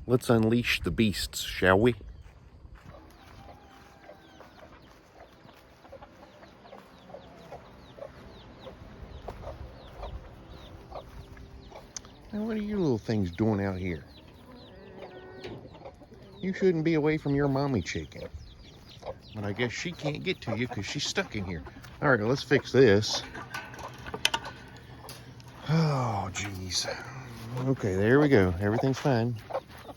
Let's unleash the beasts, shall we? Now, what are you little things doing out here? You shouldn't be away from your mommy chicken. But I guess she can't get to you because she's stuck in here. All right, let's fix this. Oh, geez. Okay, there we go. Everything's fine.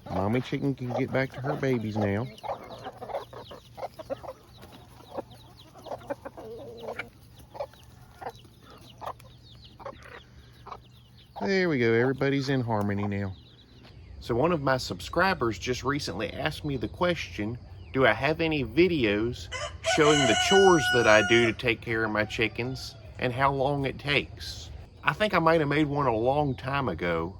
Mommy chicken can get back to her babies now. There we go. Everybody's in harmony now. So one of my subscribers just recently asked me the question, do I have any videos showing the chores that I do to take care of my chickens and how long it takes? I think I might have made one a long time ago,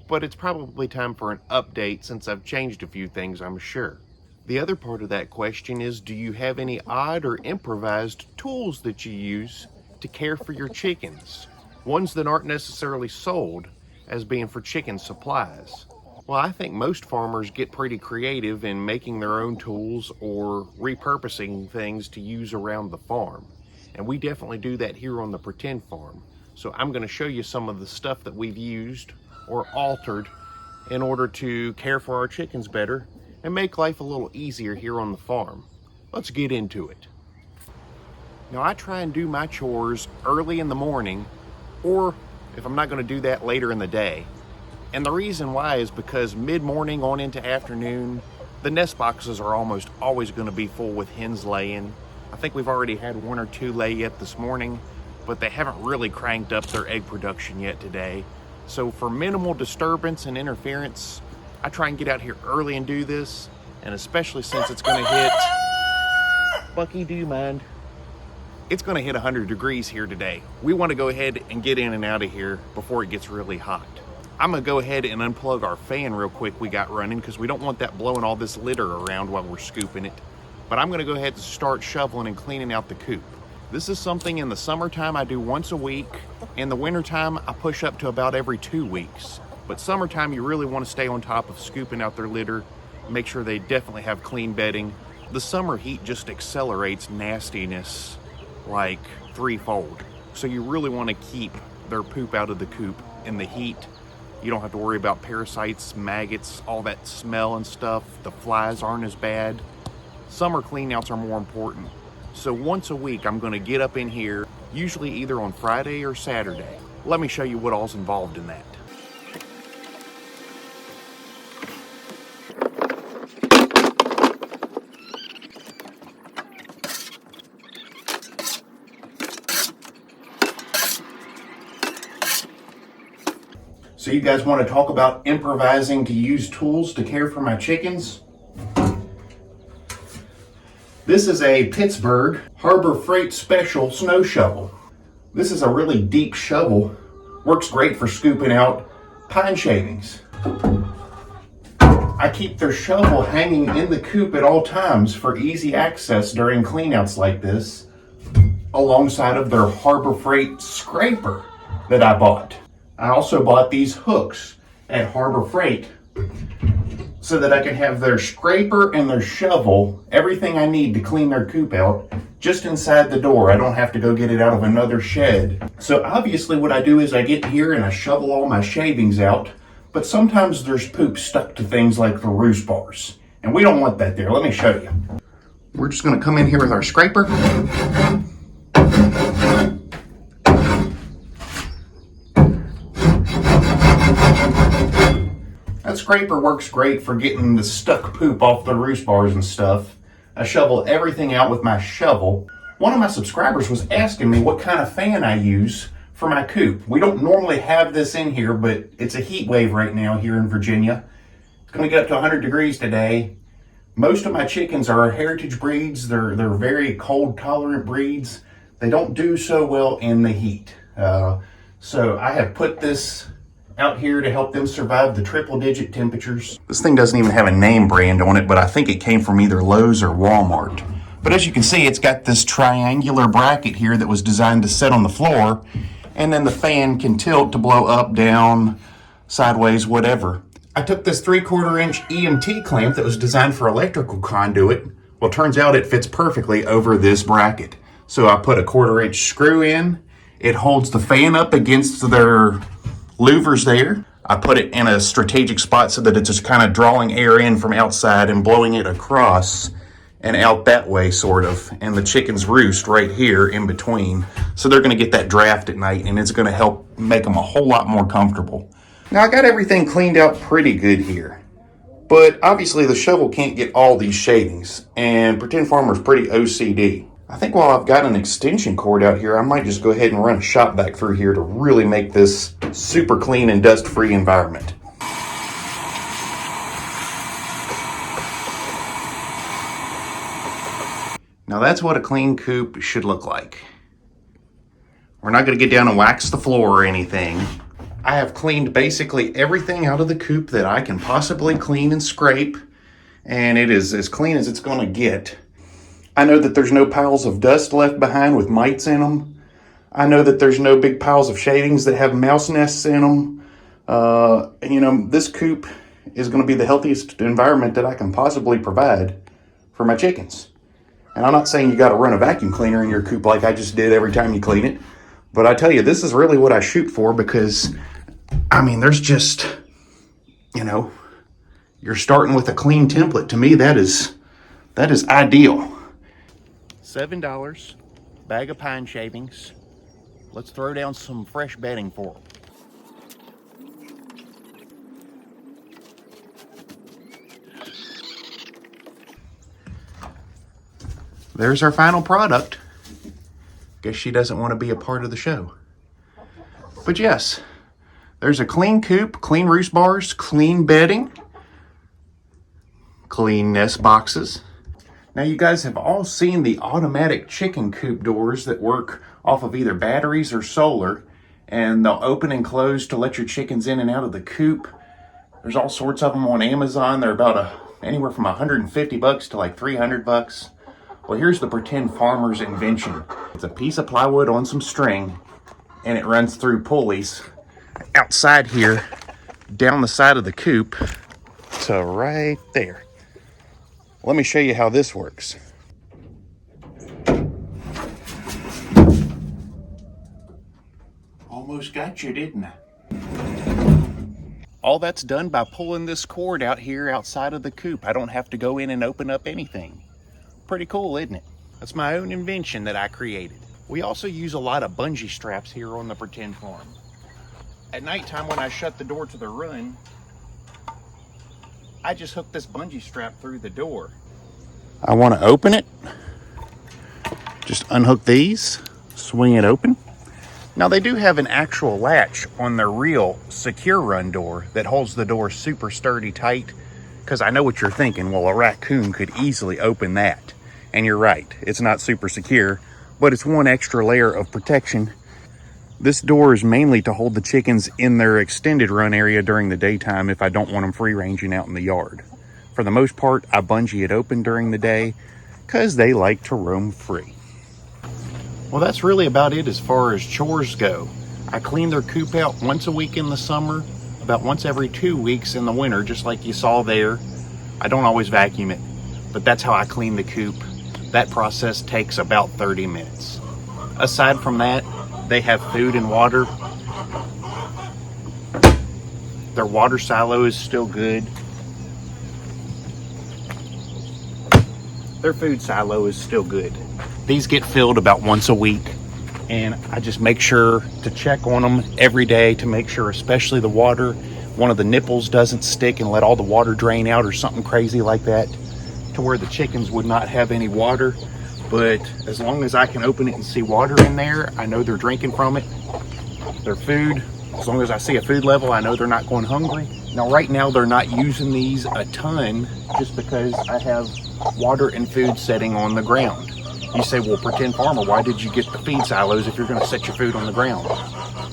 but it's probably time for an update since I've changed a few things, I'm sure. The other part of that question is, do you have any odd or improvised tools that you use to care for your chickens? Ones that aren't necessarily sold as being for chicken supplies. Well, I think most farmers get pretty creative in making their own tools or repurposing things to use around the farm. And we definitely do that here on the Pretend Farm. So I'm going to show you some of the stuff that we've used or altered in order to care for our chickens better and make life a little easier here on the farm. Let's get into it. Now, I try and do my chores early in the morning, or if I'm not going to do that, later in the day. And the reason why is because mid-morning on into afternoon, the nest boxes are almost always going to be full with hens laying. I think we've already had 1 or 2 lay yet this morning, but they haven't really cranked up their egg production yet today. So for minimal disturbance and interference, I try and get out here early and do this, and especially since it's going to hit... Bucky, do you mind? It's going to hit 100 degrees here today. We want to go ahead and get in and out of here before it gets really hot. I'm going to go ahead and unplug our fan real quick we got running because we don't want that blowing all this litter around while we're scooping it. But I'm going to go ahead and start shoveling and cleaning out the coop. This is something in the summertime I do once a week. In the wintertime, I push up to about every 2 weeks. But summertime, you really want to stay on top of scooping out their litter, make sure they definitely have clean bedding. The summer heat just accelerates nastiness like threefold. So you really want to keep their poop out of the coop in the heat. You don't have to worry about parasites, maggots, all that smell and stuff. The flies aren't as bad. Summer cleanouts are more important. So once a week, I'm going to get up in here, usually either on Friday or Saturday. Let me show you what all's involved in that. So you guys want to talk about improvising to use tools to care for my chickens? This is a Pittsburgh Harbor Freight Special snow shovel. This is a really deep shovel. Works great for scooping out pine shavings. I keep their shovel hanging in the coop at all times for easy access during cleanouts like this, alongside of their Harbor Freight scraper that I bought. I also bought these hooks at Harbor Freight so that I can have their scraper and their shovel, everything I need to clean their coop out, just inside the door. I don't have to go get it out of another shed. So obviously what I do is I get here and I shovel all my shavings out, but sometimes there's poop stuck to things like the roost bars, and we don't want that there. Let me show you. We're just gonna come in here with our scraper. That scraper works great for getting the stuck poop off the roost bars and stuff. I shovel everything out with my shovel. One of my subscribers was asking me what kind of fan I use for my coop. We don't normally have this in here, but it's a heat wave right now here in Virginia. It's gonna get up to 100 degrees today. Most of my chickens are heritage breeds. They're very cold tolerant breeds. They don't do so well in the heat. So I have put this out here to help them survive the triple digit temperatures. This thing doesn't even have a name brand on it, but I think it came from either Lowe's or Walmart. But as you can see, it's got this triangular bracket here that was designed to sit on the floor, and then the fan can tilt to blow up, down, sideways, whatever. I took this 3/4 inch EMT clamp that was designed for electrical conduit. Well, turns out it fits perfectly over this bracket. So I put a 1/4 inch screw in. It holds the fan up against their louvers there. I put it in a strategic spot so that it's just kind of drawing air in from outside and blowing it across and out that way, sort of. And the chickens roost right here in between. So they're gonna get that draft at night, and it's gonna help make them a whole lot more comfortable. Now I got everything cleaned out pretty good here, but obviously the shovel can't get all these shavings, and Pretend Farmer's pretty OCD. I think while I've got an extension cord out here, I might just go ahead and run a shop vac through here to really make this super clean and dust-free environment. Now that's what a clean coop should look like. We're not going to get down and wax the floor or anything. I have cleaned basically everything out of the coop that I can possibly clean and scrape, and it is as clean as it's going to get. I know that there's no piles of dust left behind with mites in them. I know that there's no big piles of shavings that have mouse nests in them. You know, this coop is going to be the healthiest environment that I can possibly provide for my chickens. And I'm not saying you got to run a vacuum cleaner in your coop like I just did every time you clean it. But I tell you, this is really what I shoot for, because, I mean, there's just, you know, you're starting with a clean template. To me, that is ideal. $7, bag of pine shavings. Let's throw down some fresh bedding for them. There's our final product. Guess she doesn't want to be a part of the show. But yes, there's a clean coop, clean roost bars, clean bedding, clean nest boxes. Now you guys have all seen the automatic chicken coop doors that work off of either batteries or solar, and they'll open and close to let your chickens in and out of the coop. There's all sorts of them on Amazon. They're about anywhere from $150 to like $300. Well, here's the Pretend Farmer's invention. It's a piece of plywood on some string, and it runs through pulleys outside here, down the side of the coop to right there. Let me show you how this works. Almost got you, didn't I? All that's done by pulling this cord out here outside of the coop. I don't have to go in and open up anything. Pretty cool, isn't it? That's my own invention that I created. We also use a lot of bungee straps here on the Pretend Farm. At nighttime when I shut the door to the run, I just hook this bungee strap through the door. I want to open it. Just unhook these, swing it open. Now they do have an actual latch on their real secure run door that holds the door super sturdy tight, because I know what you're thinking. Well, a raccoon could easily open that. And you're right, it's not super secure, but it's one extra layer of protection. This door is mainly to hold the chickens in their extended run area during the daytime if I don't want them free ranging out in the yard. For the most part, I bungee it open during the day because they like to roam free. Well, that's really about it as far as chores go. I clean their coop out once a week in the summer, about once every 2 weeks in the winter, just like you saw there. I don't always vacuum it, but that's how I clean the coop. That process takes about 30 minutes. Aside from that, they have food and water. Their water silo is still good. Their food silo is still good. These get filled about once a week, and I just make sure to check on them every day to make sure, especially the water, one of the nipples doesn't stick and let all the water drain out or something crazy like that, to where the chickens would not have any water. But as long as I can open it and see water in there, I know they're drinking from it. Their food, as long as I see a food level, I know they're not going hungry. Now right now they're not using these a ton just because I have water and food setting on the ground. You say, well, Pretend Farmer, why did you get the feed silos if you're going to set your food on the ground?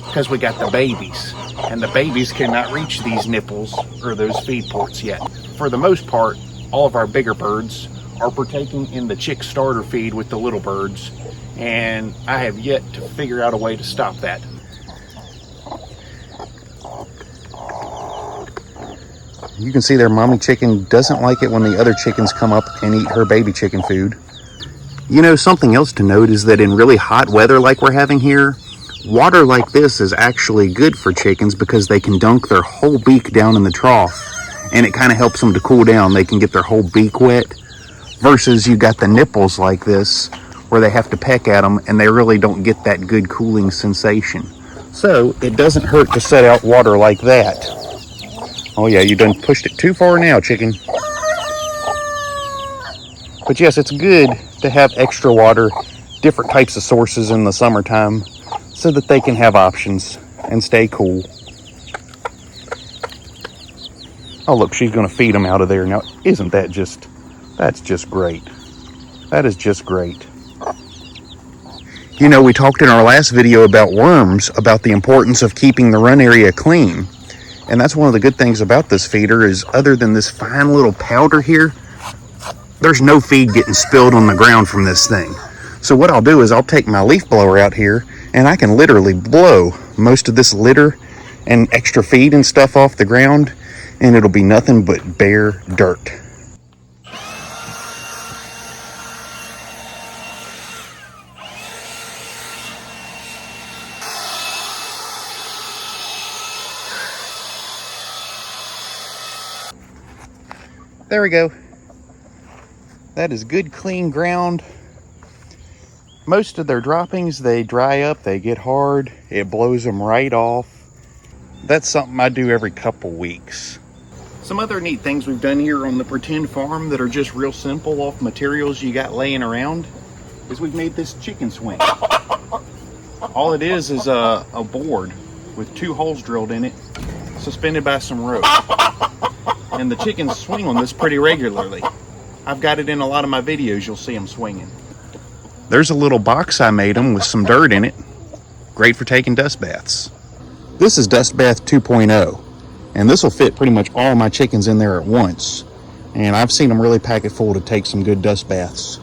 Because we got the babies, and the babies cannot reach these nipples or those feed ports yet. For the most part, all of our bigger birds are partaking in the chick starter feed with the little birds, and I have yet to figure out a way to stop that. You can see their mommy chicken doesn't like it when the other chickens come up and eat her baby chicken food. You know, something else to note is that in really hot weather like we're having here, water like this is actually good for chickens because they can dunk their whole beak down in the trough and it kind of helps them to cool down. They can get their whole beak wet versus you got the nipples like this where they have to peck at them and they really don't get that good cooling sensation. So it doesn't hurt to set out water like that. Oh yeah, you done pushed it too far now, chicken. But yes, it's good to have extra water, different types of sources in the summertime so that they can have options and stay cool. Oh look, she's gonna feed them out of there. Now, isn't that just, that's just great. That is just great. You know, we talked in our last video about worms, about the importance of keeping the run area clean. And that's one of the good things about this feeder is other than this fine little powder here, there's no feed getting spilled on the ground from this thing. So what I'll do is I'll take my leaf blower out here and I can literally blow most of this litter and extra feed and stuff off the ground and it'll be nothing but bare dirt. There we go. That is good clean ground. Most of their droppings, they dry up, they get hard, it blows them right off. That's something I do every couple weeks. Some other neat things we've done here on the pretend farm that are just real simple off materials you got laying around is we've made this chicken swing. All it is a board with 2 holes drilled in it, suspended by some rope. And the chickens swing on this pretty regularly. I've got it in a lot of my videos, you'll see them swinging. There's a little box I made them with some dirt in it. Great for taking dust baths. This is Dust Bath 2.0, and this will fit pretty much all my chickens in there at once. And I've seen them really pack it full to take some good dust baths.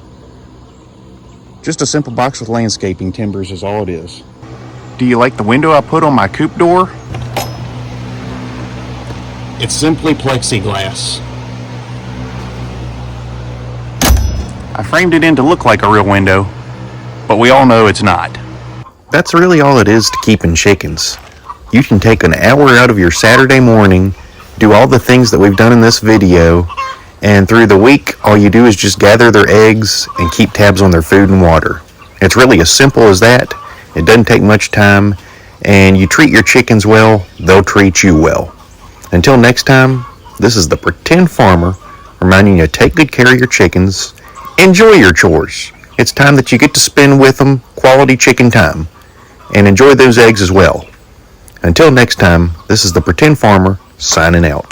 Just a simple box with landscaping timbers is all it is. Do you like the window I put on my coop door? It's simply plexiglass. I framed it in to look like a real window, but we all know it's not. That's really all it is to keeping chickens. You can take an hour out of your Saturday morning, do all the things that we've done in this video, and through the week, all you do is just gather their eggs and keep tabs on their food and water. It's really as simple as that. It doesn't take much time, and you treat your chickens well, they'll treat you well. Until next time, this is the Pretend Farmer reminding you to take good care of your chickens. Enjoy your chores. It's time that you get to spend with them quality chicken time. And enjoy those eggs as well. Until next time, this is the Pretend Farmer signing out.